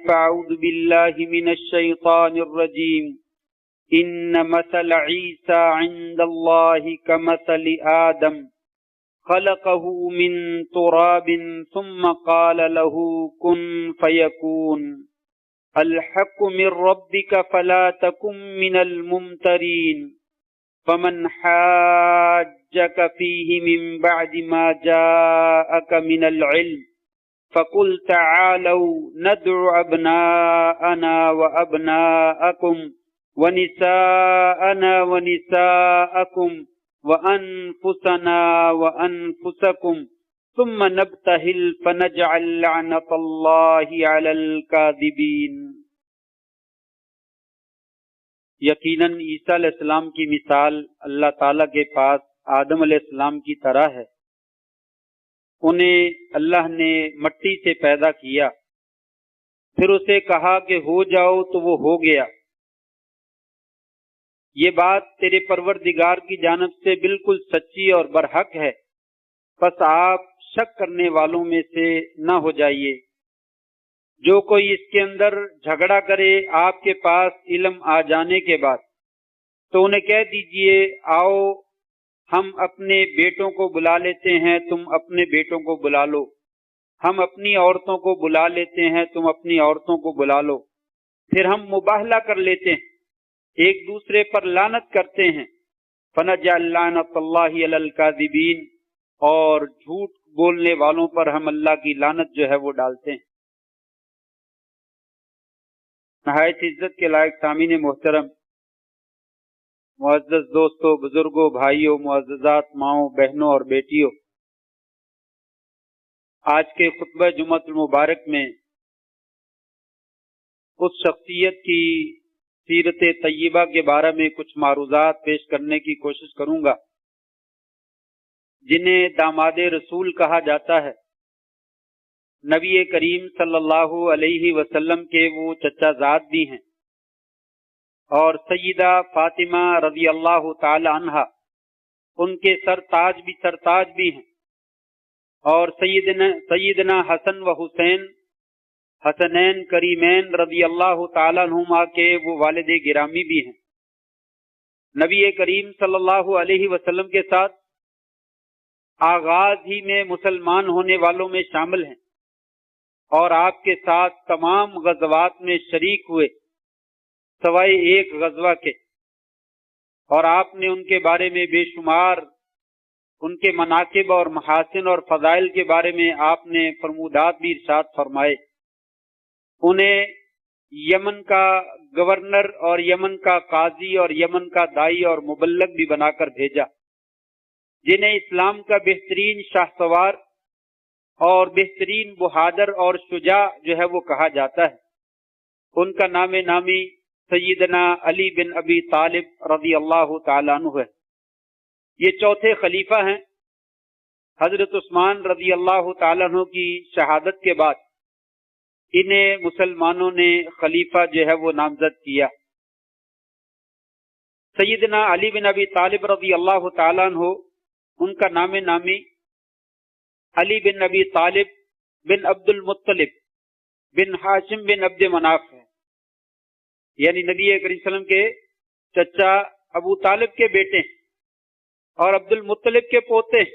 فأعوذ بالله من الشيطان الرجيم إن مثل عيسى عند الله كمثل آدم خلقه من تراب ثم قال له كن فيكون الحق من ربك فلا تكن من الممترين فمن حاجك فيه من بعد ما جاءك من العلم فقل تعالوا ندعو أبناءنا وأبناءكم ونساءنا ونساءكم وأنفسنا وأنفسكم ثم نبتهل فنجعل لعنة الله على الكاذبين۔ یقیناً عیسیٰ علیہ السلام کی مثال اللہ تعالیٰ کے پاس آدم علیہ السلام کی طرح ہے۔ انہیں اللہ نے مٹی سے پیدا کیا، پھر اسے کہا کہ ہو جاؤ تو وہ ہو گیا۔ یہ بات تیرے پروردگار کی جانب سے بالکل سچی اور برحق ہے، پس آپ شک کرنے والوں میں سے نہ ہو جائیے۔ جو کوئی اس کے اندر جھگڑا کرے آپ کے پاس علم آ جانے کے بعد، تو انہیں کہہ دیجئے آؤ ہم اپنے بیٹوں کو بلا لیتے ہیں، تم اپنے بیٹوں کو بلا لو، ہم اپنی عورتوں کو بلا لیتے ہیں، تم اپنی عورتوں کو بلا لو، پھر ہم مباہلہ کر لیتے ہیں، ایک دوسرے پر لعنت کرتے ہیں۔ فنجعل لعنۃ اللہ علی الکاذبین، اور جھوٹ بولنے والوں پر ہم اللہ کی لعنت جو ہے وہ ڈالتے ہیں۔ نہایت عزت کے لائق سامعین محترم، معزز دوستوں، بزرگوں، بھائیوں، معززات ماؤں، بہنوں اور بیٹیوں، آج کے خطبہ جمعۃ المبارک میں اس شخصیت کی سیرت طیبہ کے بارے میں کچھ معروضات پیش کرنے کی کوشش کروں گا جنہیں داماد رسول کہا جاتا ہے۔ نبی کریم صلی اللہ علیہ وسلم کے وہ چچا زاد بھی ہیں، اور سیدہ فاطمہ رضی اللہ تعالی عنہا ان کے سرتاج بھی ہیں، اور سیدنا حسن و حسین حسنین کریمین رضی اللہ تعالی عنہما کے وہ والد گرامی بھی ہیں۔ نبی کریم صلی اللہ علیہ وسلم کے ساتھ آغاز ہی میں مسلمان ہونے والوں میں شامل ہیں، اور آپ کے ساتھ تمام غزوات میں شریک ہوئے سوائے ایک غزوہ کے، اور آپ نے ان کے بارے میں بے شمار ان کے مناقب اور محاسن اور فضائل کے بارے میں آپ نے فرمودات بھی ارشاد فرمائے۔ انہیں یمن کا گورنر اور یمن کا قاضی اور یمن کا دائی اور مبلغ بھی بنا کر بھیجا، جنہیں اسلام کا بہترین شاہ سوار اور بہترین بہادر اور شجاع جو ہے وہ کہا جاتا ہے۔ ان کا نام نامی سیدنا علی بن ابی طالب رضی اللہ تعالیٰ عنہ ہے۔ یہ چوتھے خلیفہ ہیں۔ حضرت عثمان رضی اللہ تعالیٰ عنہ کی شہادت کے بعد انہیں مسلمانوں نے خلیفہ جو ہے وہ نامزد کیا۔ سیدنا علی بن ابی طالب رضی اللہ تعالیٰ عنہ، ان کا نام نامی علی بن ابی طالب بن عبد المطلب بن ہاشم بن عبد مناف ہے، یعنی نبی کریم صلی اللہ علیہ وسلم کے چچا ابو طالب کے بیٹے ہیں اور عبد المطلب کے پوتے ہیں۔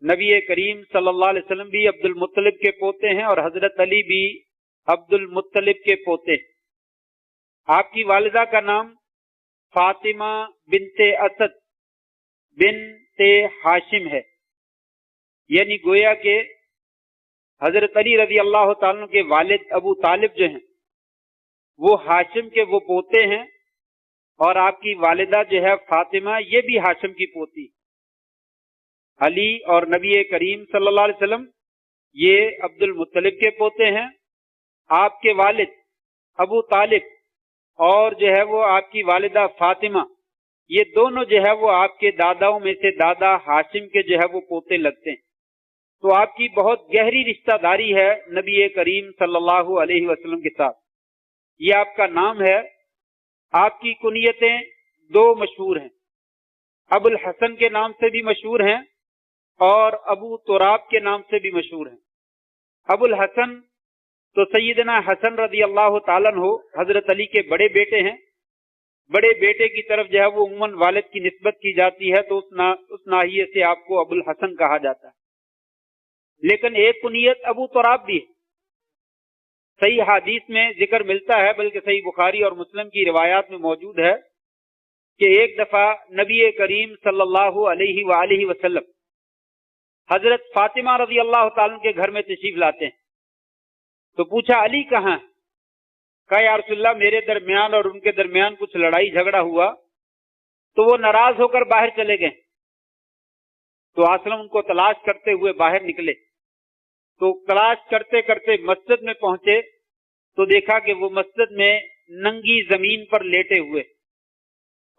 نبی کریم صلی اللہ علیہ وسلم بھی عبد المطلب کے پوتے ہیں، اور حضرت علی بھی عبد المطلب کے پوتے ہیں۔ آپ کی والدہ کا نام فاطمہ بنت اسد بنت ہاشم ہے، یعنی گویا کہ حضرت علی رضی اللہ تعالیٰ کے والد ابو طالب جو ہیں وہ ہاشم کے وہ پوتے ہیں، اور آپ کی والدہ جو ہے فاطمہ یہ بھی ہاشم کی پوتی۔ علی اور نبی کریم صلی اللہ علیہ وسلم یہ عبد المطلب کے پوتے ہیں، آپ کے والد ابو طالب اور جو ہے وہ آپ کی والدہ فاطمہ، یہ دونوں جو ہے وہ آپ کے داداؤں میں سے دادا ہاشم کے جو ہے وہ پوتے لگتے ہیں۔ تو آپ کی بہت گہری رشتہ داری ہے نبی کریم صلی اللہ علیہ وسلم کے ساتھ۔ یہ آپ کا نام ہے۔ آپ کی کنیتیں دو مشہور ہیں، ابو الحسن کے نام سے بھی مشہور ہیں اور ابو تراب کے نام سے بھی مشہور ہیں۔ ابو الحسن تو سیدنا حسن رضی اللہ تعالیٰ عنہ حضرت علی کے بڑے بیٹے ہیں. بڑے بیٹے کی طرف جو ہے وہ عموماً والد کی نسبت کی جاتی ہے، تو اس ناحیے سے آپ کو ابو الحسن کہا جاتا ہے. لیکن ایک کنیت ابو تراب بھی ہے. صحیح حدیث میں ذکر ملتا ہے، بلکہ صحیح بخاری اور مسلم کی روایات میں موجود ہے کہ ایک دفعہ نبی کریم صلی اللہ علیہ وآلہ وسلم حضرت فاطمہ رضی اللہ تعالیٰ کے گھر میں تشریف لاتے ہیں. تو پوچھا علی کہاں؟ کہا یا رسول اللہ میرے درمیان اور ان کے درمیان کچھ لڑائی جھگڑا ہوا تو وہ ناراض ہو کر باہر چلے گئے. تو آسلم ان کو تلاش کرتے ہوئے باہر نکلے. تو تلاش کرتے کرتے مسجد میں پہنچے تو دیکھا کہ وہ مسجد میں ننگی زمین پر لیٹے ہوئے،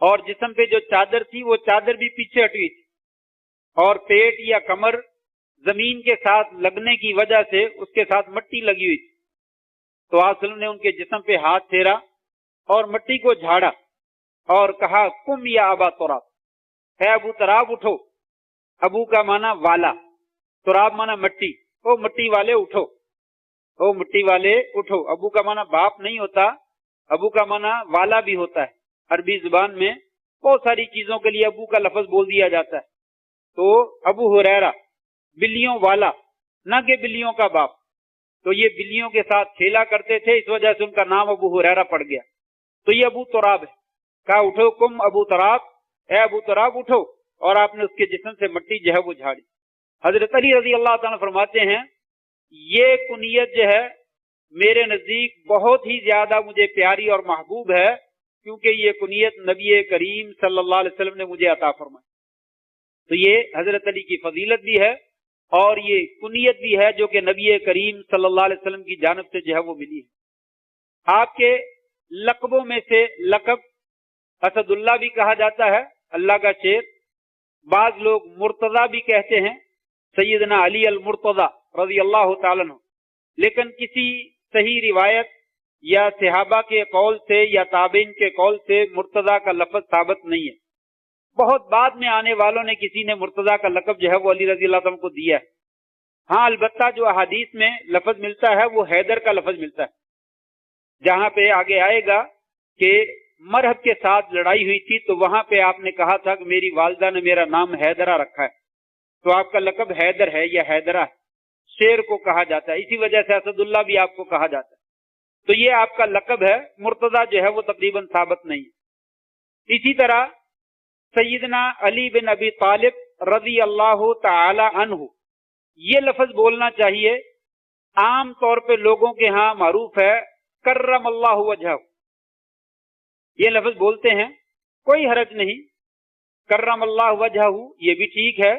اور جسم پہ جو چادر تھی وہ چادر بھی پیچھے ہٹی تھی، اور پیٹ یا کمر زمین کے ساتھ لگنے کی وجہ سے اس کے ساتھ مٹی لگی ہوئی تھی. تو آپ صلی اللہ علیہ وسلم نے ان کے جسم پہ ہاتھ پھیرا اور مٹی کو جھاڑا اور کہا کم یا ابا تراب، ہے ابو تراب اٹھو. ابو کا معنی والا، تراب معنی مٹی. او مٹی والے اٹھو، او مٹی والے اٹھو. ابو کا معنی باپ نہیں ہوتا، ابو کا معنی والا بھی ہوتا ہے. عربی زبان میں بہت ساری چیزوں کے لیے ابو کا لفظ بول دیا جاتا ہے. تو ابو ہریرہ بلیوں والا، نہ کہ بلیوں کا باپ. تو یہ بلیوں کے ساتھ کھیلا کرتے تھے، اس وجہ سے ان کا نام ابو ہریرہ پڑ گیا. تو یہ ابو تراب ہے. کہا اٹھو کم ابو تراب، اے ابو تراب اٹھو، اور آپ نے اس کے جسم سے مٹی جو ہے وہ جھاڑی. حضرت علی رضی اللہ تعالیٰ فرماتے ہیں یہ کنیت جو ہے میرے نزدیک بہت ہی زیادہ مجھے پیاری اور محبوب ہے، کیونکہ یہ کنیت نبی کریم صلی اللہ علیہ وسلم نے مجھے عطا فرمائی. تو یہ حضرت علی کی فضیلت بھی ہے اور یہ کنیت بھی ہے جو کہ نبی کریم صلی اللہ علیہ وسلم کی جانب سے جو ہے وہ ملی ہے. آپ کے لقبوں میں سے لقب اسد اللہ بھی کہا جاتا ہے، اللہ کا شیر. بعض لوگ مرتضی بھی کہتے ہیں، سیدنا علی المرتضی رضی اللہ تعالیٰ عنہ. لیکن کسی صحیح روایت یا صحابہ کے قول سے یا تابعین کے قول سے مرتضی کا لفظ ثابت نہیں ہے. بہت بعد میں آنے والوں نے کسی نے مرتضی کا لقب جو ہے وہ علی رضی اللہ عنہ کو دیا ہے. ہاں البتہ جو احادیث میں لفظ ملتا ہے وہ حیدر کا لفظ ملتا ہے، جہاں پہ آگے آئے گا کہ مرہب کے ساتھ لڑائی ہوئی تھی تو وہاں پہ آپ نے کہا تھا کہ میری والدہ نے میرا نام حیدرہ رکھا ہے، تو آپ کا لقب حیدر ہے یا حیدرہ ہے. شیر کو کہا جاتا ہے، اسی وجہ سے اسد اللہ بھی آپ کو کہا جاتا ہے. تو یہ آپ کا لقب ہے. مرتضی جو ہے وہ تقریباً ثابت نہیں ہے. اسی طرح سیدنا علی بن ابی طالب رضی اللہ تعالی عنہ، یہ لفظ بولنا چاہیے. عام طور پہ لوگوں کے ہاں معروف ہے کرم اللہ وجہہ، یہ لفظ بولتے ہیں، کوئی حرج نہیں. کرم اللہ وجہہ یہ بھی ٹھیک ہے،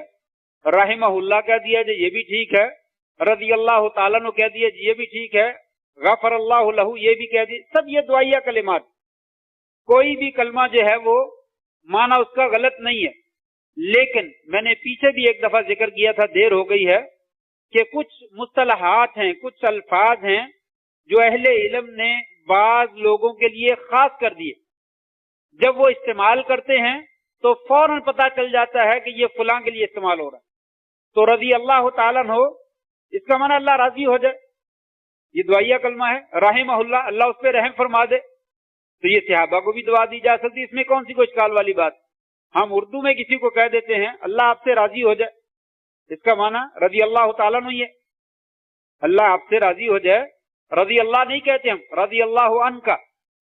رحمہ اللہ کہہ دیا جائے یہ بھی ٹھیک ہے، رضی اللہ تعالیٰ عنہ کہہ دیا یہ بھی ٹھیک ہے، غفر اللہ لہ یہ بھی کہہ دیا. سب یہ دعائیہ کلمات، کوئی بھی کلمہ جو ہے وہ معنی اس کا غلط نہیں ہے. لیکن میں نے پیچھے بھی ایک دفعہ ذکر کیا تھا، دیر ہو گئی ہے، کہ کچھ مصطلحات ہیں، کچھ الفاظ ہیں جو اہل علم نے بعض لوگوں کے لیے خاص کر دیے. جب وہ استعمال کرتے ہیں تو فوراً پتہ چل جاتا ہے کہ یہ فلاں کے لیے استعمال ہو رہا ہے. تو رضی اللہ تعالیٰ عنہ، اس کا معنی اللہ راضی ہو جائے، یہ دعائیہ کلمہ ہے. رحمہ اللہ، اللہ اس پہ رحم فرما دے، تو یہ صحابہ کو بھی دعا دی جا سکتی، اس میں کون سی کوئی اشکال والی بات. ہم اردو میں کسی کو کہہ دیتے ہیں اللہ آپ سے راضی ہو جائے، اس کا معنی رضی اللہ تعالیٰ عنہ یہ اللہ آپ سے راضی ہو جائے. رضی اللہ نہیں کہتے ہم، رضی اللہ عنہ کا،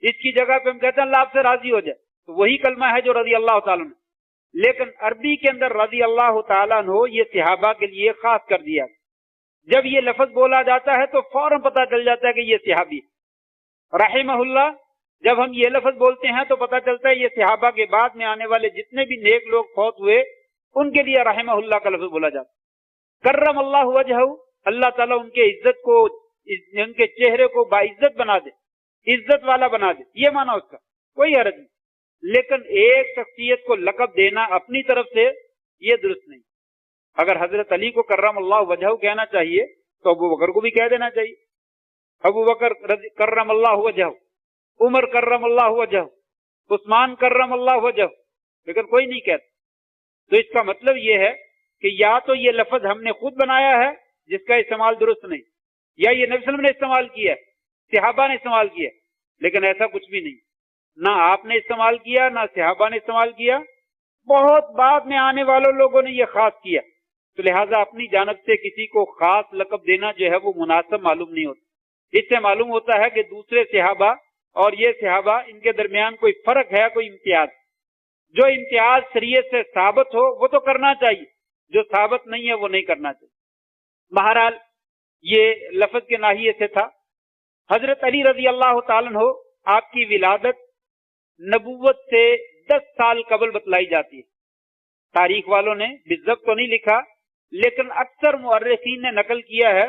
اس کی جگہ پہ ہم کہتے ہیں اللہ آپ سے راضی ہو جائے، تو وہی کلمہ ہے جو رضی اللہ تعالیٰ عنہ. لیکن عربی کے اندر رضی اللہ تعالیٰ عنہ یہ صحابہ کے لیے خاص کر دیا. جب یہ لفظ بولا جاتا ہے تو فوراً پتہ چل جاتا ہے کہ یہ صحابی ہے. رحمہ اللہ، جب ہم یہ لفظ بولتے ہیں تو پتہ چلتا ہے یہ صحابہ کے بعد میں آنے والے جتنے بھی نیک لوگ فوت ہوئے ان کے لیے رحمہ اللہ کا لفظ بولا جاتا ہے. کرم اللہ وجہہ، اللہ تعالیٰ ان کے عزت کو، ان کے چہرے کو باعزت بنا دے، عزت والا بنا دے، یہ معنی اس کا، کوئی حرج نہیں. لیکن ایک شخصیت کو لقب دینا اپنی طرف سے یہ درست نہیں. اگر حضرت علی کو کرم اللہ وجہہ کہنا چاہیے تو ابو بکر کو بھی کہہ دینا چاہیے، ابو بکر کرم اللہ وجہہ، عمر کرم اللہ وجہہ، عثمان کرم اللہ وجہہ، لیکن کوئی نہیں کہتا. تو اس کا مطلب یہ ہے کہ یا تو یہ لفظ ہم نے خود بنایا ہے جس کا استعمال درست نہیں، یا یہ نبی صلی اللہ علیہ وسلم نے استعمال کیا ہے، صحابہ نے استعمال کیا ہے، لیکن ایسا کچھ بھی نہیں، نہ آپ نے استعمال کیا نہ صحابہ نے استعمال کیا، بہت بعد میں آنے والوں لوگوں نے یہ خاص کیا، تو لہٰذا اپنی جانب سے کسی کو خاص لقب دینا جو ہے وہ مناسب معلوم نہیں ہوتا۔ اس سے معلوم ہوتا ہے کہ دوسرے صحابہ اور یہ صحابہ ان کے درمیان کوئی فرق ہے، کوئی امتیاز، جو امتیاز شریعت سے ثابت ہو وہ تو کرنا چاہیے، جو ثابت نہیں ہے وہ نہیں کرنا چاہیے۔ بہرحال یہ لفظ کے ناحیے سے تھا۔ حضرت علی رضی اللہ تعالیٰ عنہ آپ کی ولادت نبوت سے 10 سال قبل بتلائی جاتی ہے۔ تاریخ والوں نے بالضبط تو نہیں لکھا، لیکن اکثر مؤرخین نے نقل کیا ہے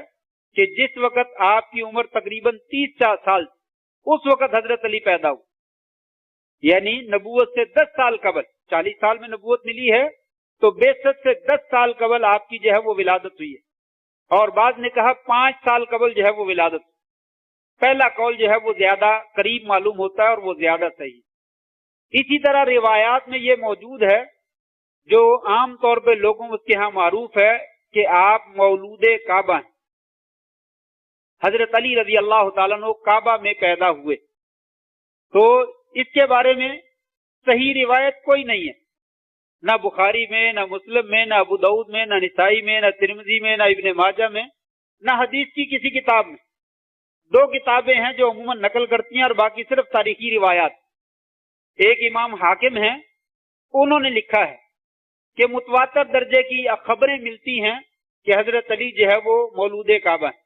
کہ جس وقت آپ کی عمر تقریباً 30 سال، اس وقت حضرت علی پیدا ہوئے، یعنی نبوت سے 10 سال قبل۔ 40 سال میں نبوت ملی ہے تو 62 سے 10 سال قبل آپ کی جو ہے وہ ولادت ہوئی ہے، اور بعض نے کہا 5 سال قبل جو ہے وہ ولادت۔ پہلا قول جو ہے وہ زیادہ قریب معلوم ہوتا ہے اور وہ زیادہ صحیح۔ اسی طرح روایات میں یہ موجود ہے، جو عام طور پہ لوگوں کے ہاں معروف ہے، کہ آپ مولود کعبہ ہیں، حضرت علی رضی اللہ تعالیٰ عنہ کعبہ میں پیدا ہوئے، تو اس کے بارے میں صحیح روایت کوئی نہیں ہے، نہ بخاری میں، نہ مسلم میں، نہ ابو داؤد میں، نہ نسائی میں، نہ ترمذی میں، نہ ابن ماجہ میں، نہ حدیث کی کسی کتاب میں۔ 2 کتابیں ہیں جو عموماً نقل کرتی ہیں اور باقی صرف تاریخی روایات۔ ایک امام حاکم ہیں، انہوں نے لکھا ہے کہ متواتر درجے کی خبریں ملتی ہیں کہ حضرت علی جو ہے وہ مولود کعبہ ہیں۔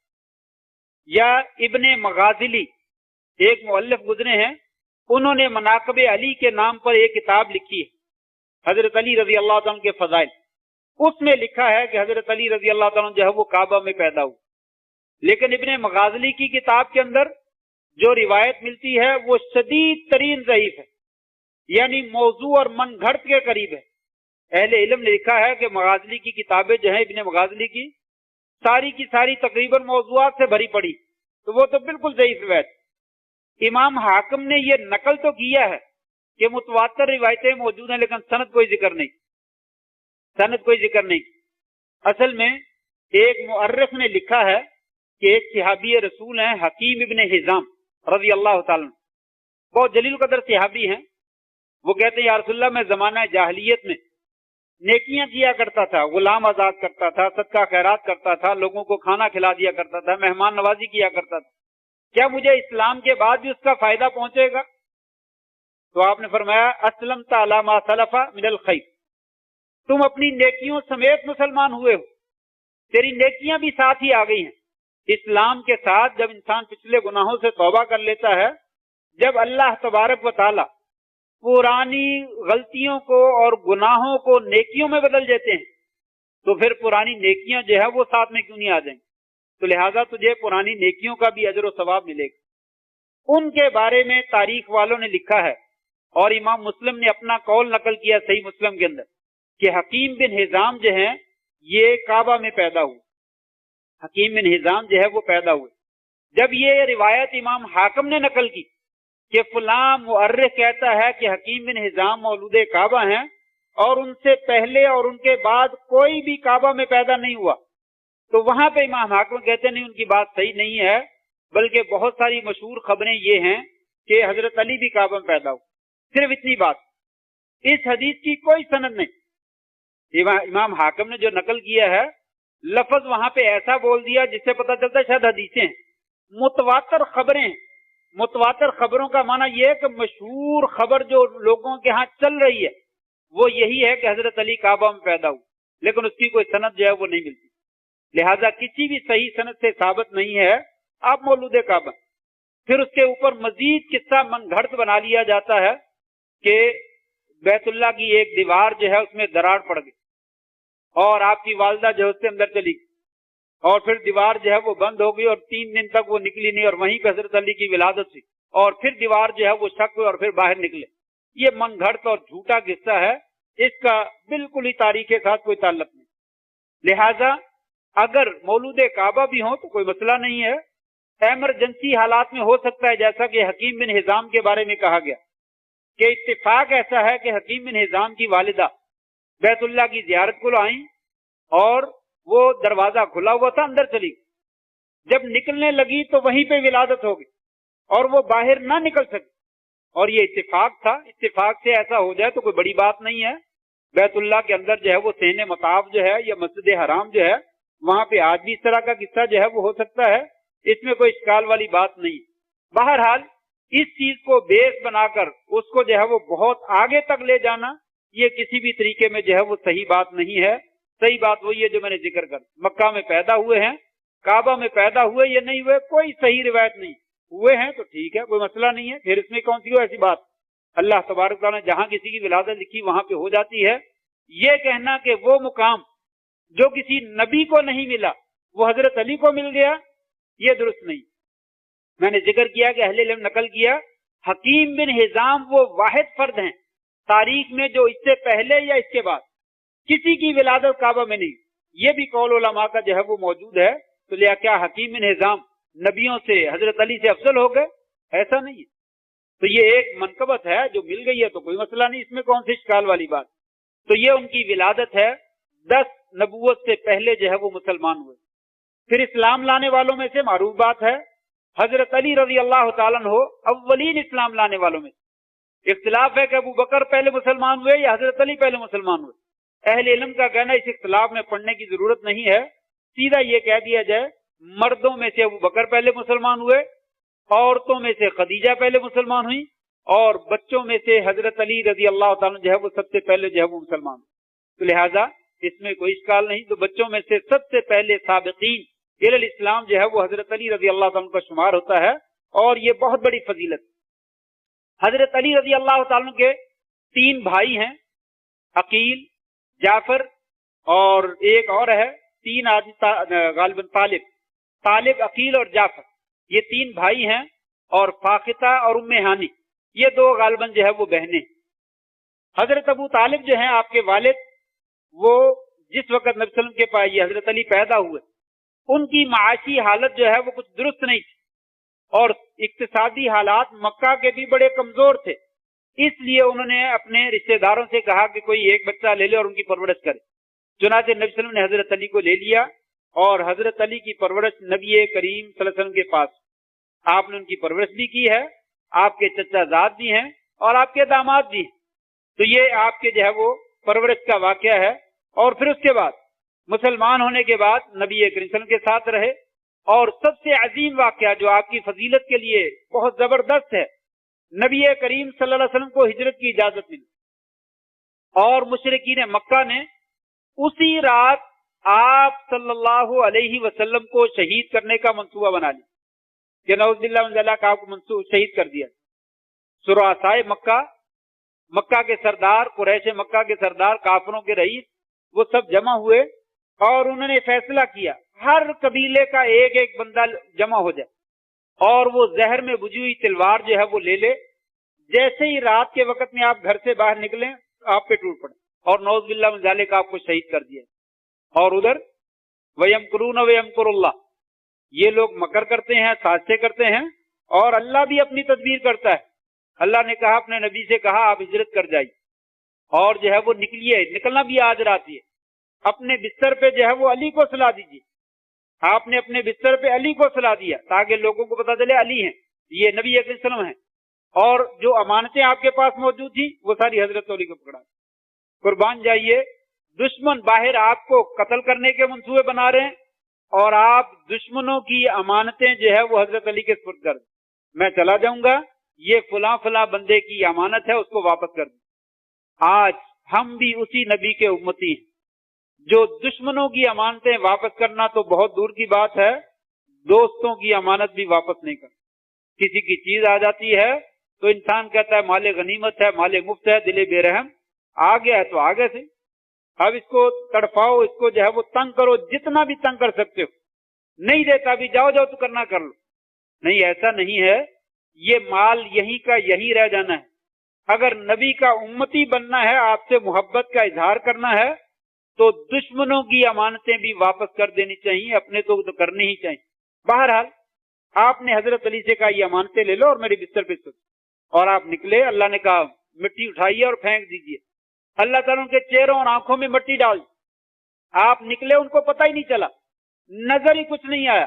یا ابن مغازلی ایک مؤلف گزرے ہیں، انہوں نے مناقب علی کے نام پر ایک کتاب لکھی ہے، حضرت علی رضی اللہ تعالیٰ کے فضائل۔ اس میں لکھا ہے کہ حضرت علی رضی اللہ تعالیٰ جو ہے وہ کعبہ میں پیدا ہوئے، لیکن ابن مغازلی کی کتاب کے اندر جو روایت ملتی ہے وہ شدید ترین ضعیف ہے، یعنی موضوع اور من گھڑت کے قریب ہے۔ اہل علم نے لکھا ہے کہ مغازلی کی کتابیں جو ہیں، ابن مغازلی کی ساری تقریباً موضوعات سے بھری پڑی، تو وہ تو بالکل ضعیف روایت۔ امام حاکم نے یہ نقل تو کیا ہے کہ متواتر روایتیں موجود ہیں، لیکن سند کوئی ذکر نہیں۔ اصل میں ایک مؤرخ نے لکھا ہے کہ ایک صحابی رسول ہیں حکیم ابن حزام رضی اللہ تعالیٰ، بہت جلیل قدر صحابی ہیں۔ وہ کہتے ہیں یا رسول اللہ، میں زمانہ جاہلیت میں نیکیاں کیا کرتا تھا، غلام آزاد کرتا تھا، صدقہ خیرات کرتا تھا، لوگوں کو کھانا کھلا دیا کرتا تھا، مہمان نوازی کیا کرتا تھا، کیا مجھے اسلام کے بعد بھی اس کا فائدہ پہنچے گا؟ تو آپ نے فرمایا اسلمت علی ما سلف من الخیر، تم اپنی نیکیوں سمیت مسلمان ہوئے ہو، تیری نیکیاں بھی ساتھ ہی آ گئی ہیں۔ اسلام کے ساتھ جب انسان پچھلے گناہوں سے توبہ کر لیتا ہے، جب اللہ تبارک و تعالی پرانی غلطیوں کو اور گناہوں کو نیکیوں میں بدل دیتے ہیں، تو پھر پرانی نیکیاں جو ہے وہ ساتھ میں کیوں نہیں آ جائیں؟ تو لہٰذا تجھے پرانی نیکیوں کا بھی اجر و ثواب ملے گا۔ ان کے بارے میں تاریخ والوں نے لکھا ہے، اور امام مسلم نے اپنا قول نقل کیا صحیح مسلم کے اندر، کہ حکیم بن حزام جو ہیں یہ کعبہ میں پیدا ہوئے، حکیم بن حزام جو ہے وہ پیدا ہوئے۔ جب یہ روایت امام حاکم نے نقل کی کہ فلاں مؤرخ کہتا ہے کہ حکیم بن حزام مولود کعبہ ہیں، اور ان سے پہلے اور ان کے بعد کوئی بھی کعبہ میں پیدا نہیں ہوا، تو وہاں پہ امام حاکم کہتے نہیں، ان کی بات صحیح نہیں ہے، بلکہ بہت ساری مشہور خبریں یہ ہیں کہ حضرت علی بھی کعبہ میں پیدا ہوئے۔ صرف اتنی بات، اس حدیث کی کوئی سند نہیں۔ امام حاکم نے جو نقل کیا ہے، لفظ وہاں پہ ایسا بول دیا جس سے پتہ چلتا ہے شاید حدیثیں ہیں، متواتر خبریں ہیں۔ متواتر خبروں کا معنی یہ ہے کہ مشہور خبر جو لوگوں کے ہاں چل رہی ہے وہ یہی ہے کہ حضرت علی کعبہ میں پیدا ہوئے، لیکن اس کی کوئی سند جو ہے وہ نہیں ملتی، لہذا کسی بھی صحیح سند سے ثابت نہیں ہے آپ مولود کعبہ۔ پھر اس کے اوپر مزید قصہ من گھڑت بنا لیا جاتا ہے کہ بیت اللہ کی ایک دیوار جو ہے اس میں دراڑ پڑ گئی، اور آپ کی والدہ جو ہے اس کے اندر چلی گئی، اور پھر دیوار جو ہے وہ بند ہو گئی، اور 3 دن تک وہ نکلی نہیں، اور وہیں پہ حضرت علی کی ولادت ہوئی، اور پھر دیوار جو ہے وہ شک ہوئی اور پھر باہر نکلے۔ یہ من گھڑت اور جھوٹا قصہ ہے، اس کا بالکل ہی تاریخ کے ساتھ کوئی تعلق نہیں۔ لہذا اگر مولود کعبہ بھی ہوں تو کوئی مسئلہ نہیں ہے، ایمرجنسی حالات میں ہو سکتا ہے، جیسا کہ حکیم بن حزام کے بارے میں کہا گیا کہ اتفاق ایسا ہے کہ حکیم بن حزام کی والدہ بیت اللہ کی زیارت کو آئیں، اور وہ دروازہ کھلا ہوا تھا، اندر چلی گئی۔ جب نکلنے لگی تو وہیں پہ ولادت ہو گئی اور وہ باہر نہ نکل سکی، اور یہ اتفاق تھا، اتفاق سے ایسا ہو جائے تو کوئی بڑی بات نہیں ہے۔ بیت اللہ کے اندر جو ہے وہ صحن مطاف جو ہے یا مسجد حرام جو ہے وہاں پہ آج بھی اس طرح کا قصہ جو ہے وہ ہو سکتا ہے، اس میں کوئی اشکال والی بات نہیں۔ بہرحال اس چیز کو بیس بنا کر اس کو جو ہے وہ بہت آگے تک لے جانا یہ کسی بھی طریقے میں جو ہے وہ صحیح بات نہیں ہے۔ صحیح بات وہی ہے جو میں نے ذکر کر، مکہ میں پیدا ہوئے ہیں، کعبہ میں پیدا ہوئے یا نہیں ہوئے کوئی صحیح روایت نہیں، ہوئے ہیں تو ٹھیک ہے، کوئی مسئلہ نہیں ہے، پھر اس میں کون سی ہو ایسی بات۔ اللہ تبارک تعالیٰ نے جہاں کسی کی ولادت لکھی وہاں پہ ہو جاتی ہے۔ یہ کہنا کہ وہ مقام جو کسی نبی کو نہیں ملا وہ حضرت علی کو مل گیا، یہ درست نہیں۔ میں نے ذکر کیا کہ اہل علم نقل کیا حکیم بن حزام وہ واحد فرد ہیں تاریخ میں جو اس سے پہلے یا اس کے بعد کسی کی ولادت کعبہ میں نہیں، یہ بھی قول علماء کا جو ہے وہ موجود ہے۔ تو لیا کیا حکیم بن حزام نبیوں سے حضرت علی سے افضل ہو گئے؟ ایسا نہیں ہے۔ تو یہ ایک منقبت ہے جو مل گئی ہے تو کوئی مسئلہ نہیں، اس میں کون سی اشکال والی بات۔ تو یہ ان کی ولادت ہے، 10 نبوت سے پہلے جو ہے وہ مسلمان ہوئے۔ پھر اسلام لانے والوں میں سے معروف بات ہے حضرت علی رضی اللہ تعالیٰ عنہ اولین اسلام لانے والوں میں۔ اختلاف ہے کہ ابو بکر پہلے مسلمان ہوئے یا حضرت علی پہلے مسلمان ہوئے۔ اہل علم کا کہنا اس اختلاف میں پڑھنے کی ضرورت نہیں ہے، سیدھا یہ کہہ دیا جائے مردوں میں سے ابو بکر پہلے مسلمان ہوئے، عورتوں میں سے خدیجہ پہلے مسلمان ہوئی، اور بچوں میں سے حضرت علی رضی اللہ تعالیٰ جو ہے وہ سب سے پہلے جو ہے وہ مسلمان ہوئے۔ تو لہٰذا اس میں کوئی اشکال نہیں۔ تو بچوں میں سے سب سے پہلے سابقین الاسلام جو ہے وہ حضرت علی رضی اللہ تعالیٰ کا شمار ہوتا ہے، اور یہ بہت بڑی فضیلت۔ حضرت علی رضی اللہ تعالیٰ کے 3 بھائی ہیں، عقیل، جعفر اور ایک اور ہے، 3 آدمی غالباً طالب، عقیل اور جعفر، یہ 3 بھائی ہیں، اور فاختہ اور ام ہانی یہ 2 غالباً جو ہے وہ بہنیں۔ حضرت ابو طالب جو ہیں آپ کے والد، وہ جس وقت نبی صلی اللہ علیہ وسلم کے پاس یہ حضرت علی پیدا ہوئے ان کی معاشی حالت جو ہے وہ کچھ درست نہیں تھی، اور اقتصادی حالات مکہ کے بھی بڑے کمزور تھے، اس لیے انہوں نے اپنے رشتہ داروں سے کہا کہ کوئی ایک بچہ لے لے اور ان کی پرورش کرے۔ چنانچہ نبی صلی اللہ علیہ وسلم نے حضرت علی کو لے لیا، اور حضرت علی کی پرورش نبی کریم صلی اللہ علیہ وسلم کے پاس آپ نے ان کی پرورش بھی کی ہے، آپ کے چچا زاد بھی ہیں اور آپ کے داماد بھی ہیں۔ تو یہ آپ کے جو ہے وہ پرورش کا واقعہ ہے۔ اور پھر اس کے بعد مسلمان ہونے کے بعد نبی کریم صلی اللہ علیہ وسلم کے ساتھ رہے، اور سب سے عظیم واقعہ جو آپ کی فضیلت کے لیے بہت زبردست ہے، نبی کریم صلی اللہ علیہ وسلم کو ہجرت کی اجازت ملی، اور مشرکین مکہ نے اسی رات آپ صلی اللہ علیہ وسلم کو شہید کرنے کا منصوبہ بنا لیا کہ نعوذ باللہ من ذالک آپ کو شہید کر دیا۔ سراسائے مکہ کے سردار، قریش مکہ کے سردار، کافروں کے رئیس، وہ سب جمع ہوئے اور انہوں نے فیصلہ کیا ہر قبیلے کا ایک ایک بندہ جمع ہو جائے اور وہ زہر میں بجھی ہوئی تلوار جو ہے وہ لے لے، جیسے ہی رات کے وقت میں آپ گھر سے باہر نکلیں آپ پہ ٹوٹ پڑے، اور نعوذ باللہ من ذالک آپ کو شہید کر دیا۔ اور ادھر وَيَمْكُرُونَ وَيَمْكُرُ اللَّهُ، یہ لوگ مکر کرتے ہیں، سازشیں کرتے ہیں، اور اللہ بھی اپنی تدبیر کرتا ہے۔ اللہ نے کہا اپنے نبی سے کہا آپ ہجرت کر جائیے، اور جو ہے وہ نکلیے، نکلنا بھی آج رات ہی ہے، اپنے بستر پہ جو ہے وہ علی کو سلا دیجیے۔ آپ نے اپنے بستر پہ علی کو سلا دیا تاکہ لوگوں کو پتا چلے علی ہیں، یہ نبی علیہ السلام ہیں، اور جو امانتیں آپ کے پاس موجود تھیں وہ ساری حضرت علی کو پکڑا۔ قربان جائیے، دشمن باہر آپ کو قتل کرنے کے منصوبے بنا رہے ہیں، اور آپ دشمنوں کی امانتیں جو ہے وہ حضرت علی کے سپرد کر دیں، میں چلا جاؤں گا، یہ فلاں فلاں بندے کی امانت ہے، اس کو واپس کر دیں۔ آج ہم بھی اسی نبی کے امتی ہیں، جو دشمنوں کی امانتیں واپس کرنا تو بہت دور کی بات ہے، دوستوں کی امانت بھی واپس نہیں کرنا۔ کسی کی چیز آ جاتی ہے تو انسان کہتا ہے مال غنیمت ہے، مال مفت ہے، دل بے رحم، آ گیا ہے تو آگے سے اب اس کو تڑفاؤ، اس کو جو ہے وہ تنگ کرو، جتنا بھی تنگ کر سکتے ہو، نہیں دیتا بھی جاؤ تو کرنا کر لو۔ نہیں، ایسا نہیں ہے، یہ مال یہیں کا یہیں رہ جانا ہے۔ اگر نبی کا امتی بننا ہے، آپ سے محبت کا اظہار کرنا ہے، تو دشمنوں کی امانتیں بھی واپس کر دینی چاہیے، اپنے تو کرنی ہی چاہیے۔ بہرحال آپ نے حضرت علی سے کہا یہ امانتیں لے لو اور میرے بستر پہ سو، اور آپ نکلے۔ اللہ نے کہا مٹی اٹھائیے اور پھینک دیجیے۔ اللہ تعالیٰ کے چہروں اور آنکھوں میں مٹی ڈال دی، آپ نکلے، ان کو پتہ ہی نہیں چلا، نظر ہی کچھ نہیں آیا۔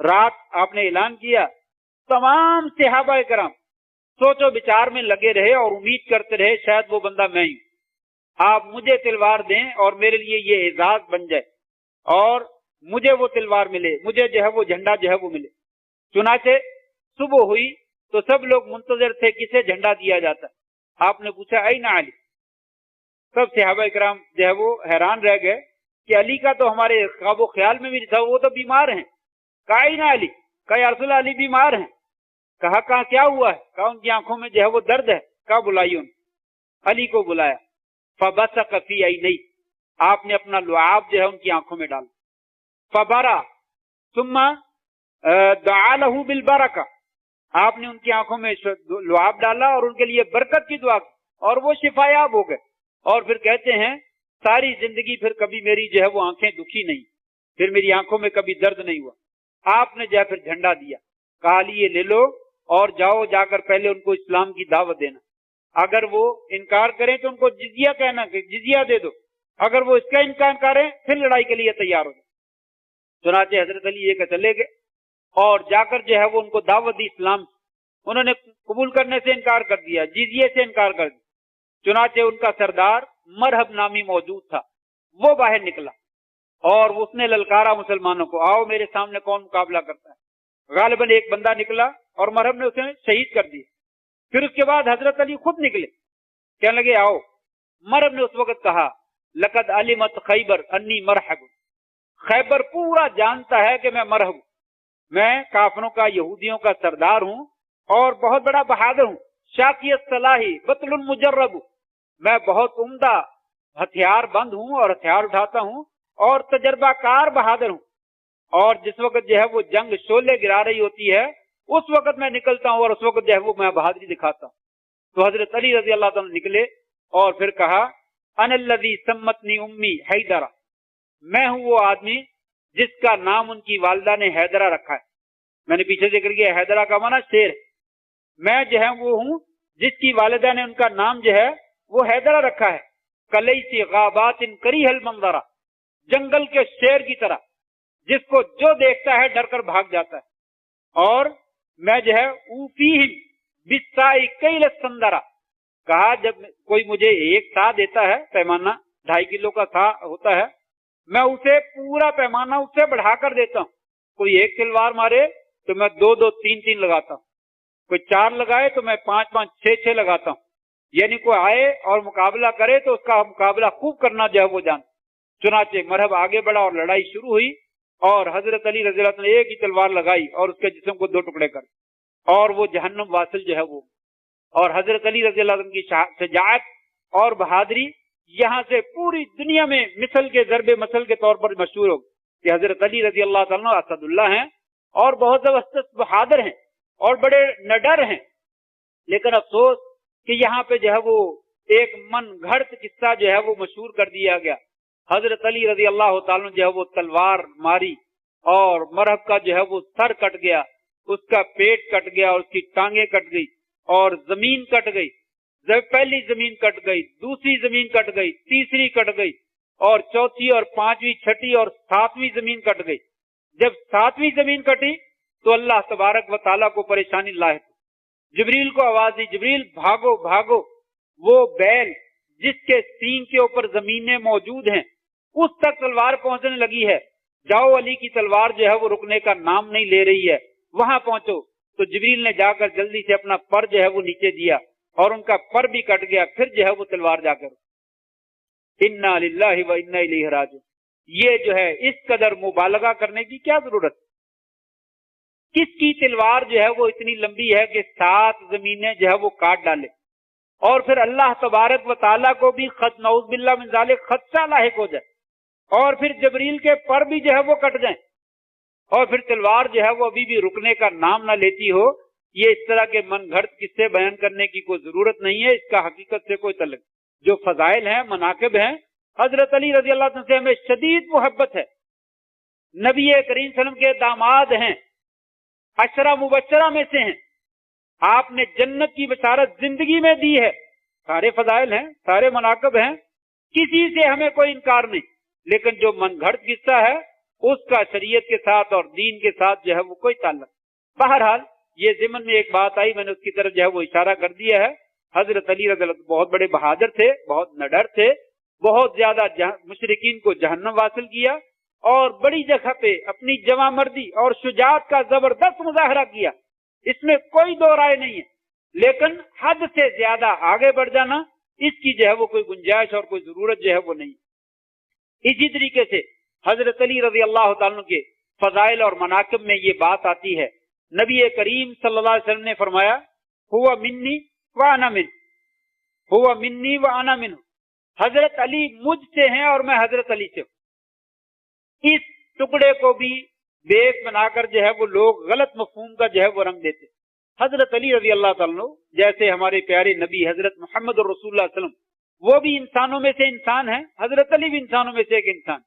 رات آپ نے اعلان کیا، تمام صحابہ کرام سوچو بچار میں لگے رہے اور امید کرتے رہے شاید وہ بندہ میں ہی، آپ مجھے تلوار دیں اور میرے لیے یہ اعزاز بن جائے اور مجھے وہ تلوار ملے، مجھے جو ہے وہ جھنڈا جو ہے وہ ملے۔ چنانچہ صبح ہوئی تو سب لوگ منتظر تھے کسے جھنڈا دیا جاتا۔ آپ نے پوچھا این علی؟ سب صحابہ کرام جو ہے وہ حیران رہ گئے کہ علی کا تو ہمارے خواب و خیال میں بھی نہیں تھا، وہ تو بیمار ہیں۔ کہا این علی؟ کہا یا رسول اللہ علی بیمار ہیں۔ کہا کہاں کیا ہوا ہے؟ کہا ان کی آنکھوں میں جو ہے وہ درد ہے۔ کہا بلائیے ان علی کو بلایا، فبصق فی عینیہ، آپ نے اپنا لعاب جو ہے ان کی آنکھوں میں ڈالا، فبرا ثم دعا لہ بالبرکہ، آپ نے ان کی آنکھوں میں لعاب ڈالا اور ان کے لیے برکت کی دعا کی اور وہ شفا یاب ہو گئے۔ اور پھر کہتے ہیں ساری زندگی پھر کبھی میری جو ہے وہ آنکھیں دکھی نہیں، پھر میری آنکھوں میں کبھی درد نہیں ہوا۔ آپ نے جو ہے پھر جھنڈا دیا، کہا لیے لے لو اور جاؤ، جا کر پہلے ان کو اسلام کی دعوت دینا، اگر وہ انکار کریں تو ان کو جزیہ کہنا کہ جزیہ دے دو، اگر وہ اس کا انکار کریں پھر لڑائی کے لیے تیار ہو جائے۔ چنانچہ حضرت علی یہ کہ چلے گئے اور جا کر جو ہے وہ ان کو دعوت دی اسلام، انہوں نے قبول کرنے سے انکار کر دیا، جزیے سے انکار کر دیا۔ چنانچہ ان کا سردار مرحب نامی موجود تھا، وہ باہر نکلا اور اس نے للکارا مسلمانوں کو، آؤ میرے سامنے کون مقابلہ کرتا ہے۔ غالباً ایک بندہ نکلا اور مرحب نے اسے شہید کر دیا۔ پھر اس کے بعد حضرت علی خود نکلے، کہنے لگے آؤ۔ مرحب نے اس وقت کہا لقد علمت خیبر انی مرحب، خیبر پورا جانتا ہے کہ میں مرحب ہوں، میں کافروں کا یہودیوں کا سردار ہوں اور بہت بڑا بہادر ہوں، شاکی الصلاحی بطل مجرب، میں بہت عمدہ ہتھیار بند ہوں اور ہتھیار اٹھاتا ہوں اور تجربہ کار بہادر ہوں، اور جس وقت جو ہے وہ جنگ شعلے گرا رہی ہوتی ہے اس وقت میں نکلتا ہوں اور اس وقت جو ہے وہ میں بہادری دکھاتا ہوں۔ تو حضرت علی رضی اللہ تعالیٰ نکلے اور پھر کہا انا الذی سمتنی امی حیدرہ، میں ہوں وہ آدمی جس کا نام ان کی والدہ نے حیدرہ رکھا ہے۔ میں نے پیچھے ذکر کیا حیدرہ کا معنی شیر، میں جو ہے وہ ہوں جس کی والدہ نے ان کا نام جو ہے وہ حیدرہ رکھا ہے، کلیسی غابات کریہ المنظرہ، جنگل کے شیر کی طرح جس کو جو دیکھتا ہے ڈر کر بھاگ جاتا ہے، اور میں جو ہے اوفیہم بالسائی کیل السندرہ، کہا جب کوئی مجھے ایک سا دیتا ہے، پیمانہ 2.5 کلو کا سا ہوتا ہے، میں اسے پورا پیمانہ اس سے بڑھا کر دیتا ہوں۔ کوئی ایک تلوار مارے تو میں 2 3 3 لگاتا ہوں، کوئی 4 لگائے تو میں 5 5 6 6 لگاتا ہوں، یعنی کوئی آئے اور مقابلہ کرے تو اس کا مقابلہ خوب کرنا جو ہے وہ جان۔ چنانچہ مرحب آگے بڑھا اور لڑائی شروع ہوئی اور حضرت علی رضی اللہ عنہ نے ایک ہی تلوار لگائی اور اس کے جسم کو 2 ٹکڑے کر، اور وہ جہنم واصل جو ہے وہ، اور حضرت علی رضی اللہ عنہ کی شجاعت اور بہادری یہاں سے پوری دنیا میں مثل کے ضرب مثل کے طور پر مشہور ہو کہ حضرت علی رضی اللہ تعالیٰ اسد اللہ ہیں اور بہت زبردست بہادر ہیں اور بڑے نڈر ہیں، لیکن افسوس کہ یہاں پہ جو ہے وہ ایک من گھڑت قصہ جو ہے وہ مشہور کر دیا گیا۔ حضرت علی رضی اللہ تعالیٰ جو ہے وہ تلوار ماری اور مرحب کا جو ہے وہ سر کٹ گیا، اس کا پیٹ کٹ گیا اور اس کی ٹانگیں کٹ گئی اور زمین کٹ گئی، پہلی زمین کٹ گئی، دوسری زمین کٹ گئی، تیسری کٹ گئی اور چوتھی اور 5ویں 6ٹھی اور 7ویں زمین کٹ گئی۔ جب 7ویں زمین کٹی تو اللہ تبارک و تعالیٰ کو پریشانی لاحق، جبریل کو آواز دی، جبریل بھاگو بھاگو، وہ بیل جس کے سینگ کے اوپر زمینیں موجود ہیں اس تک تلوار پہنچنے لگی ہے، جاؤ علی کی تلوار جو ہے وہ رکنے کا نام نہیں لے رہی ہے، وہاں پہنچو۔ تو جبریل نے جا کر جلدی سے اپنا پر جو ہے وہ نیچے دیا اور ان کا پر بھی کٹ گیا، پھر جو ہے وہ تلوار جا کر انا للہ و انا الیہ راجعون۔ یہ جو ہے اس قدر مبالغہ کرنے کی کیا ضرورت؟ کس کی تلوار جو ہے وہ اتنی لمبی ہے کہ 7 زمینیں جو ہے وہ کاٹ ڈالے، اور پھر اللہ تبارک و تعالیٰ کو بھی نعوذ باللہ من ذالک خدشہ لاحق ہو جائے، اور پھر جبریل کے پر بھی جو ہے وہ کٹ جائیں، اور پھر تلوار جو ہے وہ ابھی بھی رکنے کا نام نہ لیتی ہو۔ یہ اس طرح کے من گھڑت قصے بیان کرنے کی کوئی ضرورت نہیں ہے، اس کا حقیقت سے کوئی تعلق۔ جو فضائل ہیں، مناقب ہیں، حضرت علی رضی اللہ عنہ سے ہمیں شدید محبت ہے، نبی کریم صلی اللہ علیہ وسلم کے داماد ہیں، 10 مبشرہ میں سے ہیں، آپ نے جنت کی بشارت زندگی میں دی ہے، سارے فضائل ہیں، سارے مناقب ہیں، کسی سے ہمیں کوئی انکار نہیں، لیکن جو من گھڑت قصہ ہے اس کا شریعت کے ساتھ اور دین کے ساتھ جو ہے وہ کوئی تعلق. بہرحال یہ ضمن میں ایک بات آئی، میں نے اس کی طرف جو ہے وہ اشارہ کر دیا ہے. حضرت علی رضی اللہ عنہ بہت بڑے بہادر تھے، بہت نڈر تھے، بہت زیادہ مشرکین کو جہنم واصل کیا، اور بڑی جگہ پہ اپنی جواں مردی اور شجاعت کا زبردست مظاہرہ کیا، اس میں کوئی دو رائے نہیں ہے. لیکن حد سے زیادہ آگے بڑھ جانا، اس کی جو ہے وہ کوئی گنجائش اور کوئی ضرورت جو ہے وہ نہیں. اسی طریقے سے حضرت علی رضی اللہ تعالیٰ کے فضائل اور مناقب میں یہ بات آتی ہے، نبی کریم صلی اللہ علیہ وسلم نے فرمایا ہوا منی وانا من، ہوا منی وانا من، حضرت علی مجھ سے ہیں اور میں حضرت علی سے ہوں. اس ٹکڑے کو بھی بیس بنا کر جو ہے وہ لوگ غلط مفہوم کا جو ہے وہ رنگ دیتے. حضرت علی رضی اللہ تعالیٰ جیسے ہمارے پیارے نبی حضرت محمد رسول اللہ علیہ وسلم، وہ بھی انسانوں میں سے انسان ہیں، حضرت علی بھی انسانوں میں سے ایک انسان،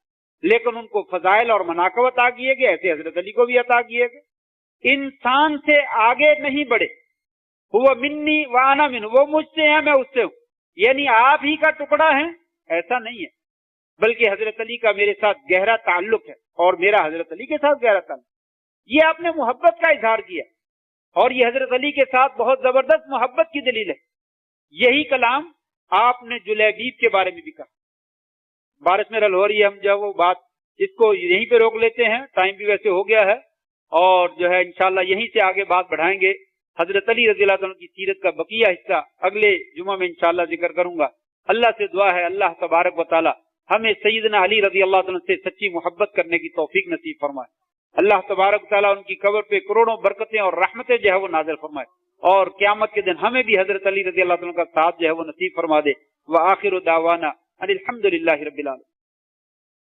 لیکن ان کو فضائل اور مناقب عطا کیے گئے، ایسے حضرت علی کو بھی عطا کیے گئے. انسان سے آگے نہیں بڑھے. ہوا منی وانا من، وہ مجھ سے ہیں میں اس سے ہوں، یعنی آپ ہی کا ٹکڑا ہے ایسا نہیں ہے، بلکہ حضرت علی کا میرے ساتھ گہرا تعلق ہے اور میرا حضرت علی کے ساتھ گہرا تعلق. یہ آپ نے محبت کا اظہار کیا اور یہ حضرت علی کے ساتھ بہت زبردست محبت کی دلیل ہے. یہی کلام آپ نے جلیبیب کے بارے میں بھی کہا. بارش میں رل ہو رہی ہے، ہم جو وہ بات اس کو یہیں پہ روک لیتے ہیں، ٹائم بھی ویسے ہو گیا ہے، اور جو ہے انشاءاللہ یہیں سے آگے بات بڑھائیں گے. حضرت علی رضی اللہ عنہ کی سیرت کا بقیہ حصہ اگلے جمعہ میں انشاءاللہ ذکر کروں گا. اللہ سے دعا ہے اللہ تبارک و تعالی ہمیں سیدنا علی رضی اللہ عنہ سے سچی محبت کرنے کی توفیق نصیب فرمائے. اللہ تبارک و تعالی ان کی قبر پہ کروڑوں برکتیں اور رحمتیں جو ہے وہ نازل فرمائے، اور قیامت کے دن ہمیں بھی حضرت علی رضی اللہ عنہ کا ساتھ جو ہے وہ نصیب فرما دے. وآخر دعوانا ان الحمد للہ رب العالمین.